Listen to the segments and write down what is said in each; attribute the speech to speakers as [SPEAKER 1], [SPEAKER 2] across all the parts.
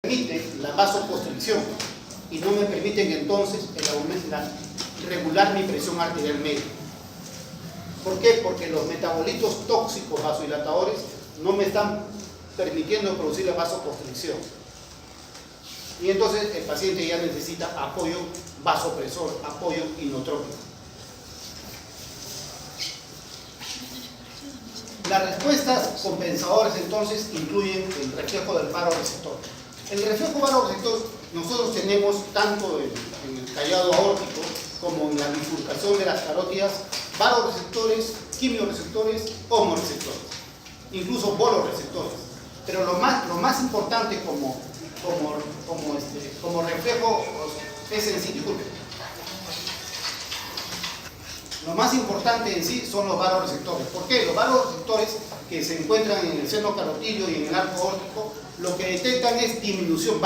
[SPEAKER 1] permite la vasoconstricción y no me permiten entonces regular mi presión arterial media. ¿Por qué? Porque los metabolitos tóxicos vasodilatadores no me están permitiendo producir la vasoconstricción. Y entonces el paciente ya necesita apoyo vasopresor, apoyo inotrópico. Las respuestas compensadoras entonces incluyen el reflejo del baroreceptor. El reflejo baroreceptor nosotros tenemos tanto en el callado aórtico como en la bifurcación de las carótidas, baroreceptores, quimioreceptores, homoreceptores, incluso boloreceptores. Pero lo más importante como reflejo es en sí, lo más importante en sí son los baroreceptores. ¿Por qué? Los baroreceptores que se encuentran en el seno carotídeo y en el arco aórtico, lo que detectan es disminución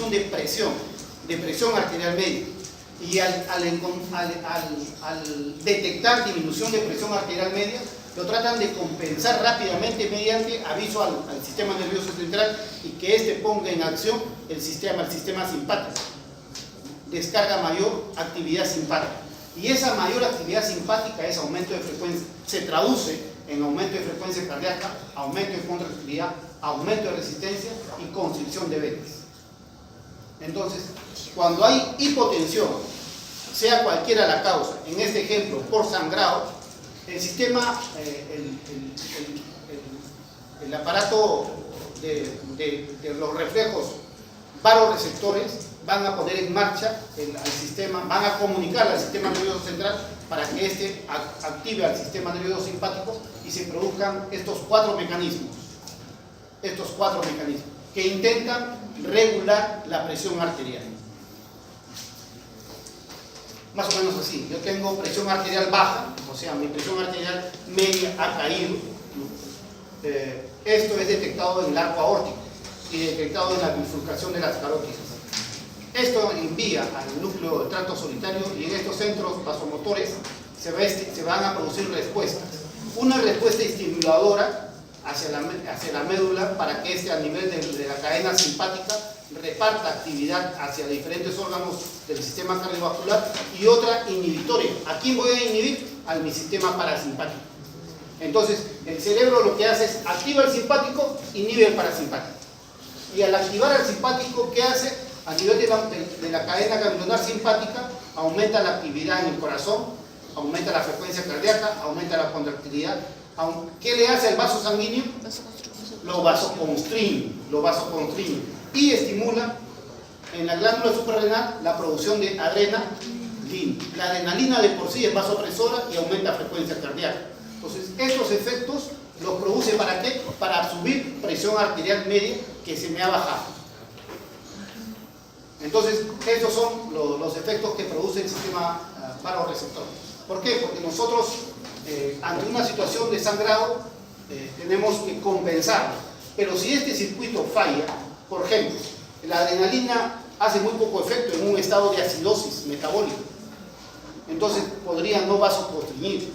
[SPEAKER 1] de presión arterial media. Y al detectar disminución de presión arterial media, lo tratan de compensar rápidamente mediante aviso al sistema nervioso central y que éste ponga en acción el sistema simpático. Descarga mayor actividad simpática. Y esa mayor actividad simpática, ese aumento de frecuencia, se traduce en aumento de frecuencia cardíaca, aumento de contractilidad, aumento de resistencia y constricción de venas. Entonces, cuando hay hipotensión, sea cualquiera la causa, en este ejemplo por sangrado, el sistema, el aparato de los reflejos baroreceptores van a poner en marcha al sistema, van a comunicar al sistema nervioso central para que éste active al sistema nervioso simpático y se produzcan estos cuatro mecanismos que intentan regular la presión arterial. Más o menos así, yo tengo presión arterial baja, o sea, mi presión arterial media ha caído. Esto es detectado en el arco aórtico y detectado en la bifurcación de las carótidas. Esto envía al núcleo del tracto solitario y en estos centros vasomotores se van a producir respuestas. Una respuesta estimuladora hacia la médula para que a nivel de la cadena simpática reparta actividad hacia diferentes órganos del sistema cardiovascular, y otra inhibitoria. ¿A quién voy a inhibir? A mi sistema parasimpático. Entonces, el cerebro lo que hace es activa el simpático, inhibe el parasimpático. Y al activar el simpático, ¿qué hace? A nivel de la cadena ganglionar simpática, aumenta la actividad en el corazón, aumenta la frecuencia cardíaca, aumenta la contractilidad. ¿Qué le hace al vaso sanguíneo? Lo vasoconstriñe y estimula en la glándula suprarrenal la producción de adrenalina. La adrenalina de por sí es vasopresora y aumenta frecuencia cardíaca. Entonces, estos efectos los produce ¿para qué? Para subir presión arterial media que se me ha bajado. Entonces, estos son los efectos que produce el sistema baroreceptor. ¿Por qué? Porque nosotros, ante una situación de sangrado, tenemos que compensarlo. Pero si este circuito falla, por ejemplo, la adrenalina hace muy poco efecto en un estado de acidosis metabólica, entonces podría no vasoconstricir.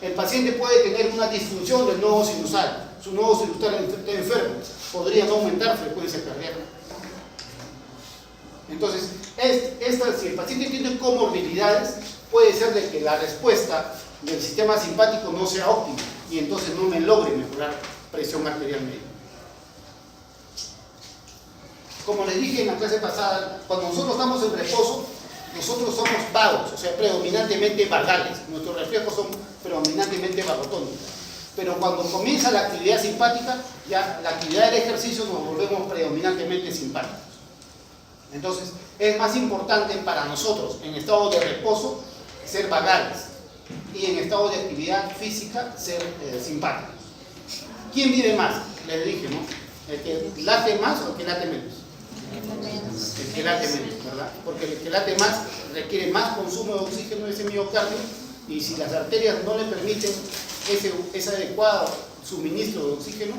[SPEAKER 1] El paciente puede tener una disfunción del nodo sinusal, su nodo sinusal está enfermo, podría no aumentar frecuencia cardíaca. Entonces, si el paciente tiene comorbilidades, puede ser de que la respuesta del sistema simpático no sea óptima y entonces no me logre mejorar presión arterial media. Como les dije en la clase pasada, cuando nosotros estamos en reposo, nosotros somos vagos, o sea, predominantemente vagales. Nuestros reflejos son predominantemente vagotónicos. Pero cuando comienza la actividad simpática, ya la actividad del ejercicio nos volvemos predominantemente simpáticos. Entonces, es más importante para nosotros en estado de reposo ser vagales y en estado de actividad física ser simpáticos. ¿Quién vive más? Les dije, ¿no? ¿El que late más o el que late menos? El que late menos, ¿verdad? Porque el que late más requiere más consumo de oxígeno de ese miocardio, y si las arterias no le permiten ese adecuado suministro de oxígeno,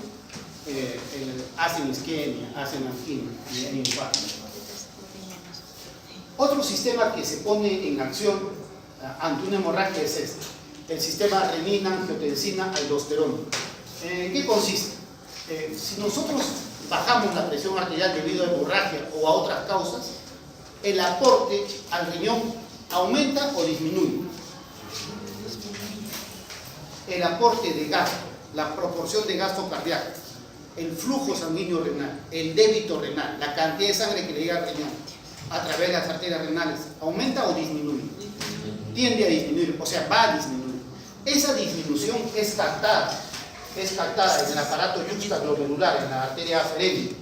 [SPEAKER 1] hacen isquemia, hacen angina y infarto. Otro sistema que se pone en acción ante una hemorragia es este, el sistema renina, angiotensina, aldosterona. ¿En qué consiste? Si nosotros bajamos la presión arterial debido a hemorragia o a otras causas, el aporte al riñón aumenta o disminuye. El aporte de gasto, la proporción de gasto cardíaco, el flujo sanguíneo renal, el débito renal, la cantidad de sangre que le llega al riñón a través de las arterias renales, ¿aumenta o disminuye? Tiende a disminuir, o sea, va a disminuir. Esa disminución es captada en el aparato yuxtaglomerular, en la arteria aferente.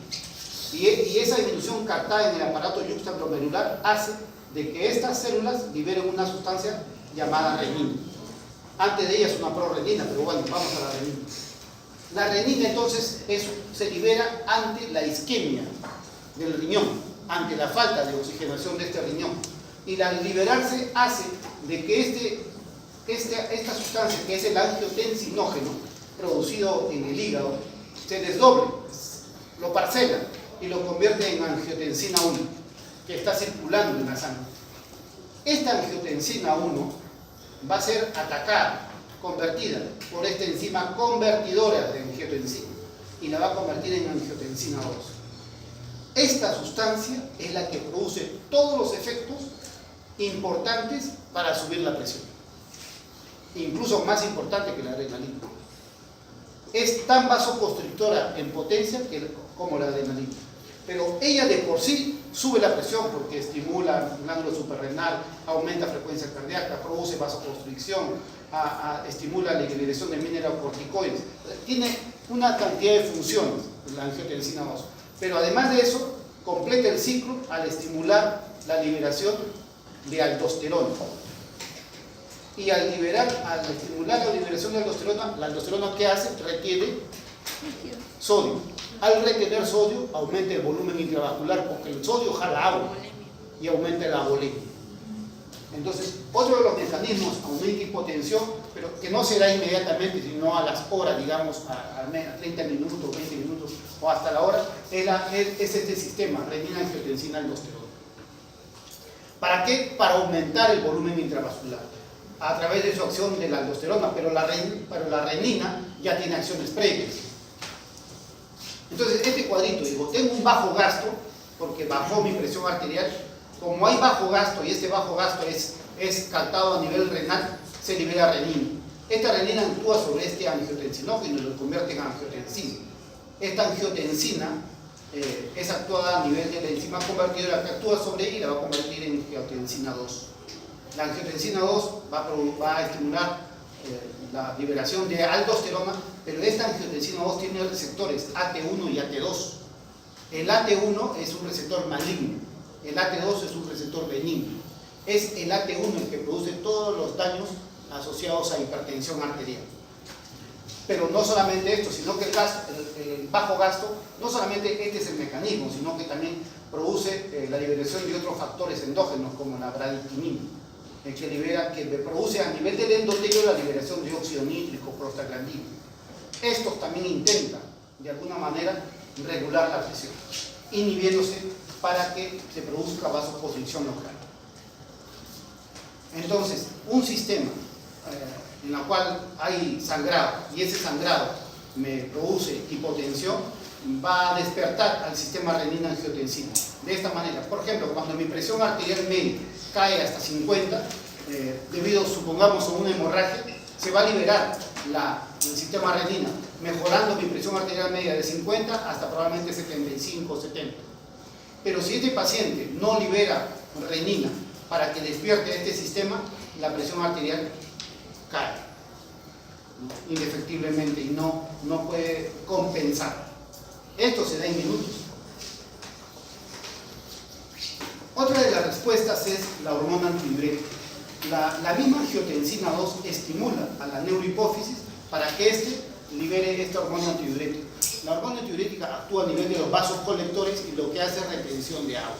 [SPEAKER 1] Y esa disminución captada en el aparato yuxtaglomerular hace de que estas células liberen una sustancia llamada renina. Antes de ella es una prorrenina, pero bueno, vamos a la renina. La renina entonces se libera ante la isquemia del riñón, ante la falta de oxigenación de este riñón. Y al liberarse hace de que esta sustancia, que es el angiotensinógeno, producido en el hígado, se desdoble, lo parcela y lo convierte en angiotensina 1, que está circulando en la sangre. Esta angiotensina 1 va a ser atacada, convertida por esta enzima convertidora de angiotensina y la va a convertir en angiotensina 2. Esta sustancia es la que produce todos los efectos importantes para subir la presión, incluso más importante que la adrenalina. Es tan vasoconstrictora en potencia como la adrenalina, pero ella de por sí sube la presión porque estimula el glándula suprarrenal, aumenta frecuencia cardíaca, produce vasoconstricción, estimula la liberación de mineralocorticoides. Tiene una cantidad de funciones la angiotensina 2, pero además de eso completa el ciclo al estimular la liberación de aldosterona. Y al estimular la liberación de aldosterona, la aldosterona ¿qué hace? Retiene sodio. Al retener sodio aumenta el volumen intravascular porque el sodio jala agua y aumenta la bolemia. Entonces, otro de los mecanismos, aumenta hipotensión, pero que no se da inmediatamente, sino a las horas, digamos, a 30 minutos, 20 minutos o hasta la hora, es este sistema, renina, angiotensina, aldosterona. ¿Para qué? Para aumentar el volumen intravascular a través de su acción de la aldosterona, pero la renina ya tiene acciones previas. Entonces, este cuadrito, digo, tengo un bajo gasto, porque bajó mi presión arterial. Como hay bajo gasto y este bajo gasto es captado a nivel renal, se libera renina. Esta renina actúa sobre este angiotensinógeno y lo convierte en angiotensina. Esta angiotensina es actuada a nivel de la enzima convertidora que actúa sobre ella y la va a convertir en angiotensina 2. La angiotensina 2 va a estimular la liberación de aldosterona, pero esta angiotensina 2 tiene receptores AT1 y AT2. El AT1 es un receptor maligno, el AT2 es un receptor benigno. Es el AT1 el que produce todos los daños asociados a hipertensión arterial. Pero no solamente esto, sino que el bajo gasto, no solamente este es el mecanismo, sino que también produce la liberación de otros factores endógenos como la bradiquinina, que produce a nivel del endotelio la liberación de óxido nítrico, prostaglandina. Estos también intentan, de alguna manera, regular la presión, inhibiéndose para que se produzca vasoconstricción local. Entonces, un sistema en el cual hay sangrado y ese sangrado me produce hipotensión, va a despertar al sistema renina-angiotensina. De esta manera, por ejemplo, cuando mi presión arterial media cae hasta 50, debido, supongamos, a una hemorragia, se va a liberar el sistema renina, mejorando mi presión arterial media de 50 hasta probablemente 75 o 70. Pero si este paciente no libera renina para que despierte este sistema, la presión arterial cae indefectiblemente y no puede compensar. Esto se da en minutos. Otra de las respuestas es la hormona antidiurética. La misma angiotensina 2 estimula a la neurohipófisis para que éste libere esta hormona antidiurética. La hormona antidiurética actúa a nivel de los vasos colectores y lo que hace es retención de agua,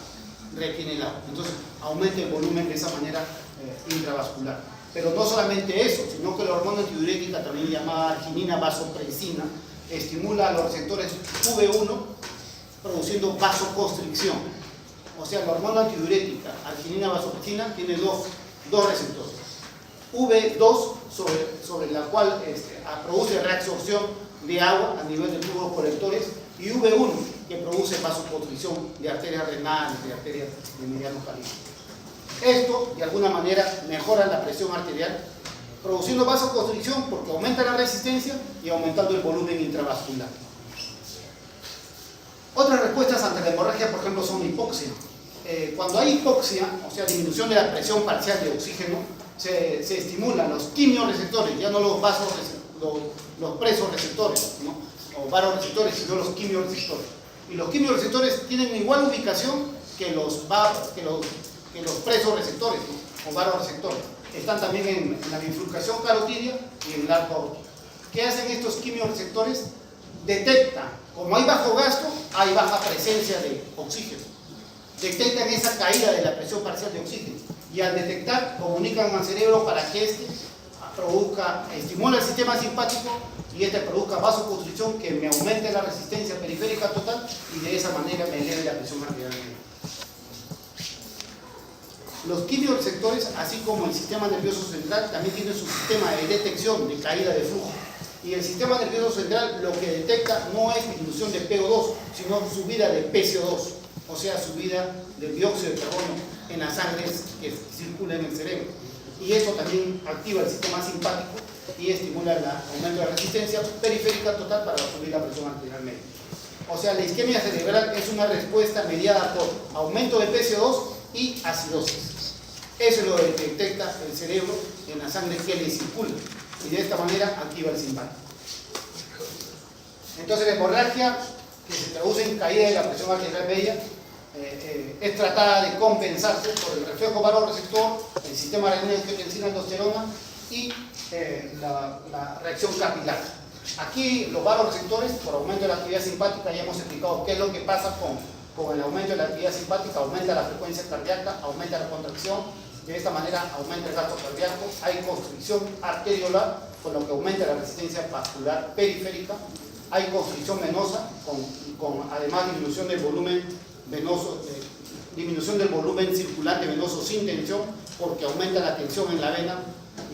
[SPEAKER 1] retiene el agua. Entonces aumenta el volumen de esa manera intravascular. Pero no solamente eso, sino que la hormona antidiurética, también llamada arginina vasopresina, estimula a los receptores V1 produciendo vasoconstricción. O sea, la hormona antidiurética, arginina vasopresina, tiene dos receptores. V2, sobre la cual produce reabsorción de agua a nivel de tubos colectores, y V1, que produce vasoconstricción de arterias renales, de arterias de mediano calibre. Esto, de alguna manera, mejora la presión arterial, produciendo vasoconstricción porque aumenta la resistencia y aumentando el volumen intravascular. Otras respuestas ante la hemorragia, por ejemplo, son hipoxia. Cuando hay hipoxia, o sea, disminución de la presión parcial de oxígeno, se estimulan los quimioreceptores, ya no los los presoreceptores, ¿no? O vasoreceptores, sino los quimioreceptores. Y los quimioreceptores tienen igual ubicación que los presoreceptores, ¿no? O vasoreceptores. Están también en la bifurcación carotidia y en el arco aórtico. ¿Qué hacen estos quimioreceptores? Detectan, como hay bajo gasto, hay baja presencia de oxígeno. Detectan esa caída de la presión parcial de oxígeno. Y al detectar, comunican al cerebro para que estimula el sistema simpático y produzca vasoconstricción que me aumente la resistencia periférica total y de esa manera me eleve la presión arterial media. Los quimioreceptores, así como el sistema nervioso central, también tienen su sistema de detección de caída de flujo. Y el sistema nervioso central lo que detecta no es disminución de PO2, sino subida de PCO2, o sea, subida del dióxido de carbono en la sangre que circula en el cerebro. Y eso también activa el sistema simpático y estimula el aumento de la resistencia periférica total para subir la presión arterial media. O sea, la isquemia cerebral es una respuesta mediada por aumento de PCO2 y acidosis. Eso es lo que detecta el cerebro en la sangre que le circula y de esta manera activa el simpático. Entonces la hemorragia, que se traduce en caída de la presión arterial media, es tratada de compensarse por el reflejo vasoreceptor, el sistema renina-angiotensina-aldosterona y la reacción capilar. Aquí los vasoreceptores, por aumento de la actividad simpática, ya hemos explicado qué es lo que pasa con el aumento de la actividad simpática. Aumenta la frecuencia cardíaca, aumenta la contracción, de esta manera aumenta el gasto cardíaco, hay constricción arteriolar, con lo que aumenta la resistencia vascular periférica, hay constricción venosa, con además disminución del volumen venoso, disminución del volumen circulante venoso sin tensión, porque aumenta la tensión en la vena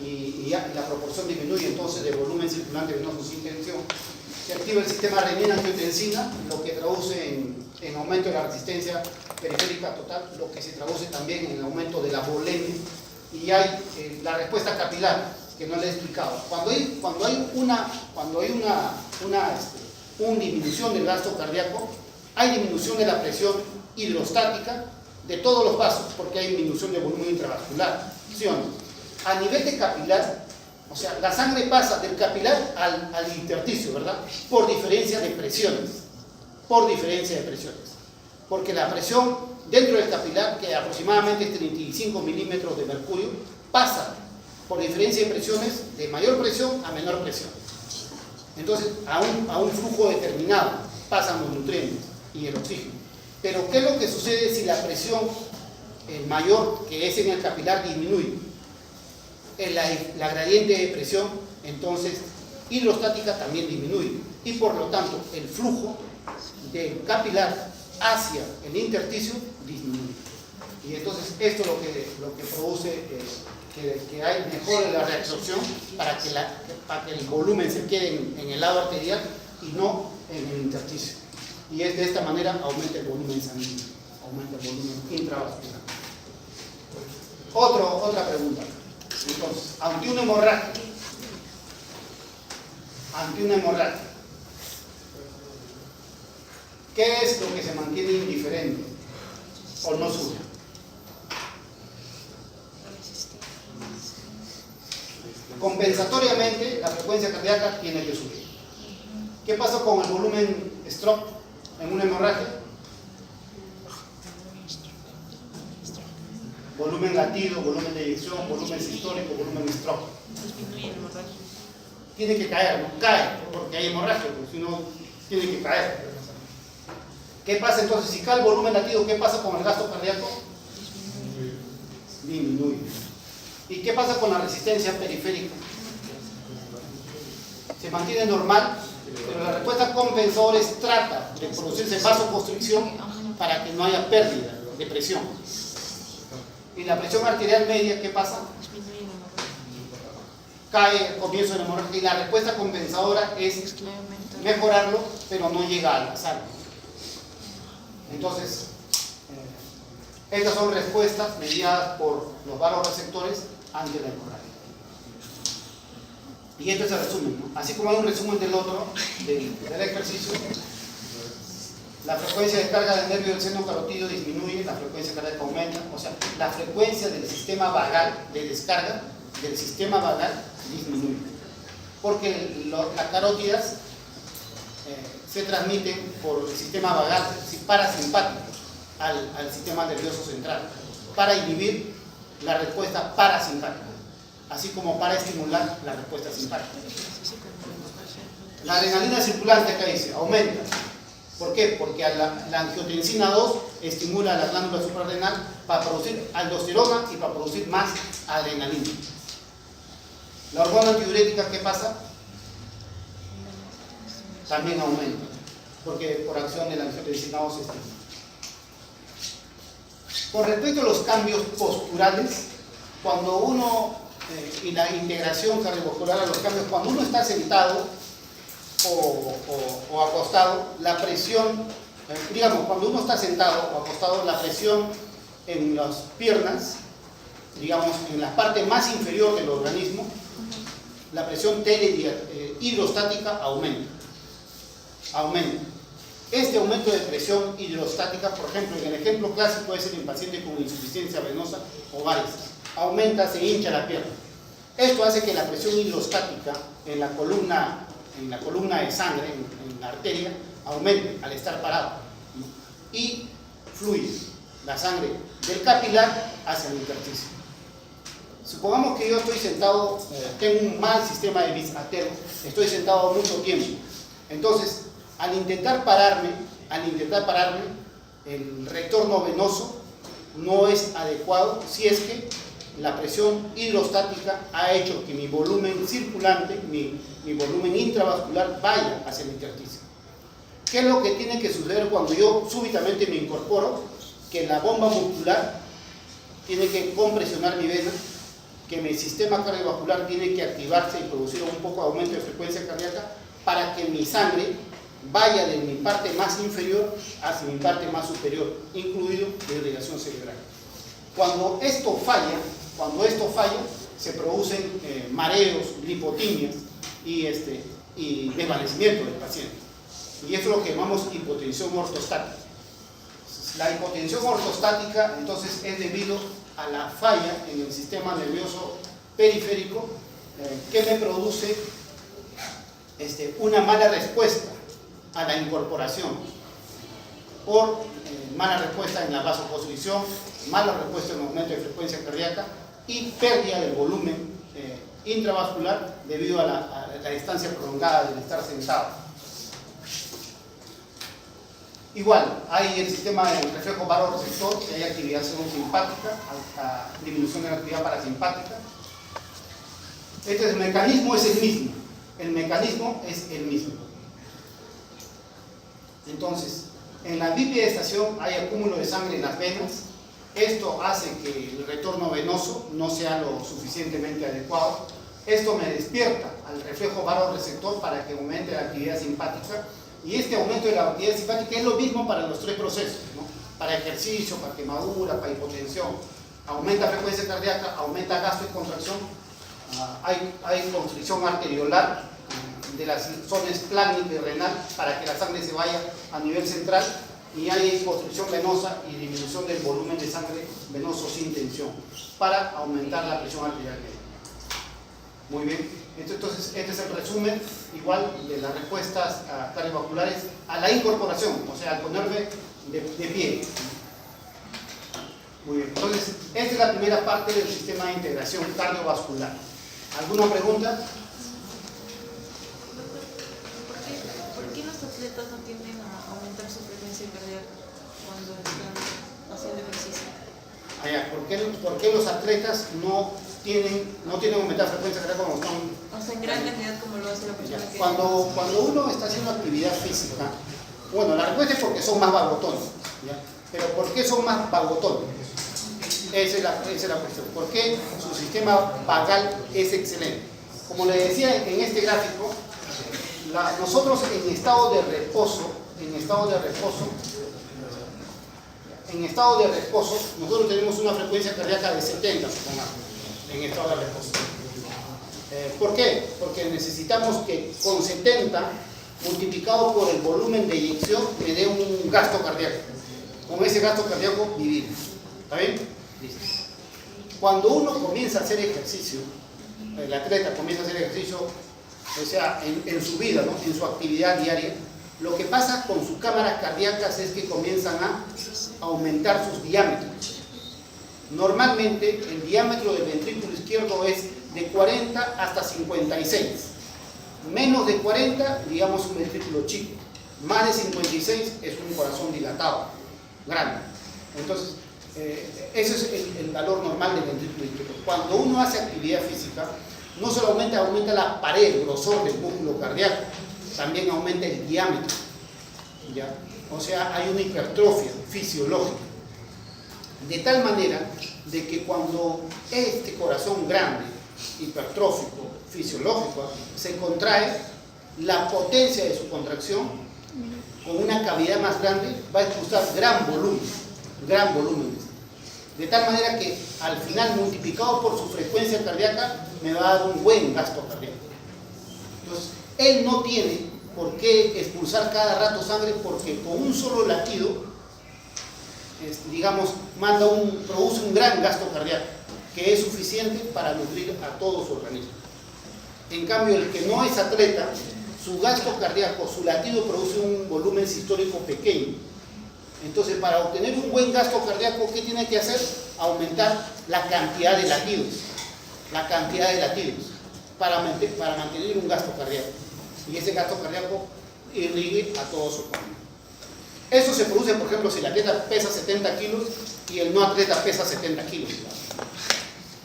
[SPEAKER 1] y la proporción disminuye entonces del volumen circulante venoso sin tensión. Se activa el sistema renina-angiotensina, lo que traduce en aumento de la resistencia periférica total, lo que se traduce también en el aumento de la volemia, y hay la respuesta capilar, que no le he explicado. Cuando hay una disminución del gasto cardíaco, hay disminución de la presión hidrostática de todos los vasos, porque hay disminución del volumen intravascular, ¿sí o no? A nivel de capilar, o sea, la sangre pasa del capilar al intersticio, ¿verdad? Por diferencia de presiones. Porque la presión dentro del capilar, que aproximadamente es 35 milímetros de mercurio, pasa por diferencia de presiones de mayor presión a menor presión. Entonces, a un flujo determinado pasan los nutrientes y el oxígeno. Pero, ¿qué es lo que sucede si la presión mayor, que es en el capilar, disminuye? La gradiente de presión, entonces, hidrostática también disminuye. Y por lo tanto, el flujo del capilar hacia el intersticio disminuye. Y entonces, esto es lo que produce que hay mejore la reabsorción para que el volumen se quede en el lado arterial y no en el intersticio. Y de esta manera aumenta el volumen sanguíneo, aumenta el volumen intravascular. Otra pregunta. Entonces, ante una hemorragia, ¿qué es lo que se mantiene indiferente o no sube? Compensatoriamente, la frecuencia cardíaca tiene que subir. ¿Qué pasa con el volumen stroke en una hemorragia? Volumen latido, volumen de eyección, volumen sistólico, volumen stroke.
[SPEAKER 2] Disminuye la hemorragia.
[SPEAKER 1] Tiene que caer, no cae, porque hay hemorragia, porque si no, tiene que caer. ¿Qué pasa entonces? Si cae el volumen latido, ¿qué pasa con el gasto cardíaco? Disminuye. ¿Y qué pasa con la resistencia periférica? Se mantiene normal, pero la respuesta compensadora trata de producirse vasoconstricción para que no haya pérdida de presión. ¿Y la presión arterial media qué pasa? Cae al comienzo de la hemorragia y la respuesta compensadora es mejorarlo, pero no llega a la sangre. Entonces, estas son respuestas mediadas por los varoreceptores ante la hemorragia. Y este es el resumen, ¿no? Así como hay un resumen del otro, del ejercicio. La frecuencia de carga del nervio del seno carotídeo disminuye, la frecuencia cardíaca aumenta, o sea, la frecuencia del sistema vagal de descarga del sistema vagal disminuye, porque las carótidas se transmiten por el sistema vagal parasimpático al sistema nervioso central para inhibir la respuesta parasimpática, así como para estimular la respuesta simpática. La adrenalina circulante, acá dice, aumenta. ¿Por qué? Porque la angiotensina 2 estimula la glándula suprarrenal para producir aldosterona y para producir más adrenalina. La hormona antidiurética, ¿qué pasa? También aumenta, porque por acción de la angiotensina 2 se estimula. Con respecto a los cambios posturales, cuando uno, y la integración cardiovascular a los cambios, cuando uno está sentado o acostado, la presión, digamos, cuando uno está sentado o acostado, la presión en las piernas, digamos, en la parte más inferior del organismo, la presión hidrostática aumenta. Este aumento de presión hidrostática, por ejemplo, en el ejemplo clásico es el paciente con insuficiencia venosa o varices, aumenta, se hincha la pierna. Esto hace que la presión hidrostática en la columna de sangre, en la arteria, aumente al estar parado y fluye la sangre del capilar hacia el intersticio. Supongamos que yo estoy sentado, tengo un mal sistema de bis-atero, estoy sentado mucho tiempo. Entonces, al intentar pararme, el retorno venoso no es adecuado si es que la presión hidrostática ha hecho que mi volumen circulante, mi volumen intravascular vaya hacia el intersticio. ¿Qué es lo que tiene que suceder cuando yo súbitamente me incorporo? Que la bomba muscular tiene que compresionar mi vena, que mi sistema cardiovascular tiene que activarse y producir un poco de aumento de frecuencia cardíaca para que mi sangre vaya de mi parte más inferior hacia mi parte más superior, incluido la irrigación cerebral. Cuando esto falla, se producen mareos, lipotimias y desvanecimiento del paciente. Y eso es lo que llamamos hipotensión ortostática. La hipotensión ortostática, entonces, es debido a la falla en el sistema nervioso periférico que me produce una mala respuesta a la incorporación por mala respuesta en la vasoconstricción, mala respuesta en el aumento de frecuencia cardíaca y pérdida del volumen intravascular debido a la distancia prolongada del estar sentado. Igual, hay el sistema del reflejo varoreceptor, que hay activación simpática, disminución de la actividad parasimpática. El mecanismo es el mismo. Entonces, en la bipedestación hay acúmulo de sangre en las venas. Esto hace que el retorno venoso no sea lo suficientemente adecuado. Esto me despierta al reflejo varoreceptor para que aumente la actividad simpática. Y este aumento de la actividad simpática es lo mismo para los tres procesos, ¿no? Para ejercicio, para quemadura, para hipotensión. Aumenta frecuencia cardíaca, aumenta gasto y contracción. Hay constricción arteriolar de las zonas plásmica y renal para que la sangre se vaya a nivel central. Y hay constricción venosa y disminución del volumen de sangre venoso sin tensión para aumentar la presión arterial media. Muy bien. Entonces, este es el resumen igual de las respuestas cardiovasculares a la incorporación, o sea, al ponerme de pie. Muy bien. Entonces, esta es la primera parte del sistema de integración cardiovascular. ¿Alguna pregunta?
[SPEAKER 2] ¿Por qué los atletas no tienden a aumentar su frecuencia cardíaca cuando están haciendo ejercicio?
[SPEAKER 1] ¿Por qué los atletas no tienen aumentar frecuencia cardíaca cuando están?
[SPEAKER 2] O sea, en gran cantidad como lo hace la persona que...
[SPEAKER 1] Cuando uno está haciendo actividad física, bueno, la respuesta es porque son más vagotones, ¿ya? Pero ¿por qué son más vagotones? Esa es la cuestión. ¿Por qué su sistema vagal es excelente? Como le decía en este gráfico, nosotros en estado de reposo, en estado de reposo, nosotros tenemos una frecuencia cardíaca de 70, supongamos, en estado de reposo. ¿Por qué? Porque necesitamos que con 70 multiplicado por el volumen de eyección me dé un gasto cardíaco. Con ese gasto cardíaco vivir. ¿Está bien? Listo. Cuando uno comienza a hacer ejercicio, el atleta comienza a hacer ejercicio, o sea, en su vida, ¿no? En su actividad diaria, lo que pasa con sus cámaras cardíacas es que comienzan a aumentar sus diámetros. Normalmente el diámetro del ventrículo izquierdo es de 40 hasta 56. Menos de 40, digamos un ventrículo chico. Más de 56 es un corazón dilatado, grande. Entonces, ese es el valor normal del ventrículo izquierdo. Cuando uno hace actividad física, no solamente aumenta la pared, el grosor del músculo cardíaco, también aumenta el diámetro, ¿ya? O sea, hay una hipertrofia fisiológica. De tal manera de que cuando este corazón grande, hipertrófico, fisiológico, se contrae, la potencia de su contracción, con una cavidad más grande, va a expulsar gran volumen. De tal manera que al final, multiplicado por su frecuencia cardíaca, me va a dar un buen gasto cardíaco. Entonces, él no tiene por qué expulsar cada rato sangre, porque con un solo latido, digamos, produce un gran gasto cardíaco, que es suficiente para nutrir a todo su organismo. En cambio, el que no es atleta, su gasto cardíaco, su latido produce un volumen sistólico pequeño. Entonces, para obtener un buen gasto cardíaco, ¿qué tiene que hacer? Aumentar la cantidad de latidos. Para mantener un gasto cardíaco. Y ese gasto cardíaco irrigue a todo su cuerpo. Eso se produce, por ejemplo, si el atleta pesa 70 kilos y el no atleta pesa 70 kilos.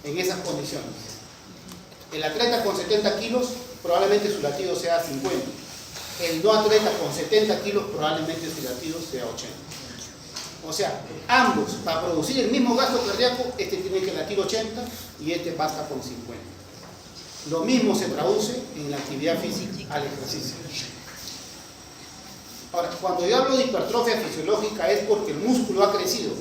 [SPEAKER 1] En esas condiciones. El atleta con 70 kilos, probablemente su latido sea 50. El no atleta con 70 kilos, probablemente su latido sea 80. O sea, ambos, para producir el mismo gasto cardíaco, este tiene que latir 80 y este basta con 50. Lo mismo se traduce en la actividad física al ejercicio. Ahora, cuando yo hablo de hipertrofia fisiológica es porque el músculo ha crecido,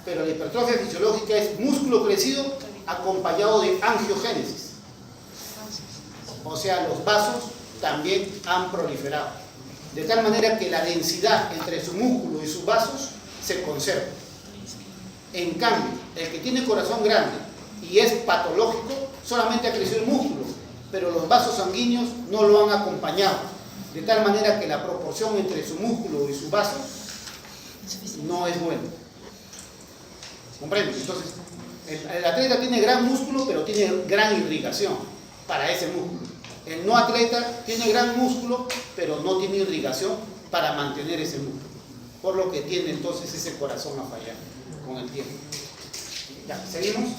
[SPEAKER 1] pero la hipertrofia fisiológica es músculo crecido acompañado de angiogénesis. O sea, los vasos también han proliferado. De tal manera que la densidad entre su músculo y sus vasos se conserva. En cambio, el que tiene corazón grande y es patológico, solamente ha crecido el músculo, pero los vasos sanguíneos no lo han acompañado. De tal manera que la proporción entre su músculo y su vaso no es buena. ¿Comprende? Entonces, el atleta tiene gran músculo, pero tiene gran irrigación para ese músculo. El no atleta tiene gran músculo, pero no tiene irrigación para mantener ese músculo. Por lo que tiende entonces ese corazón a fallar con el tiempo. Ya, ¿seguimos?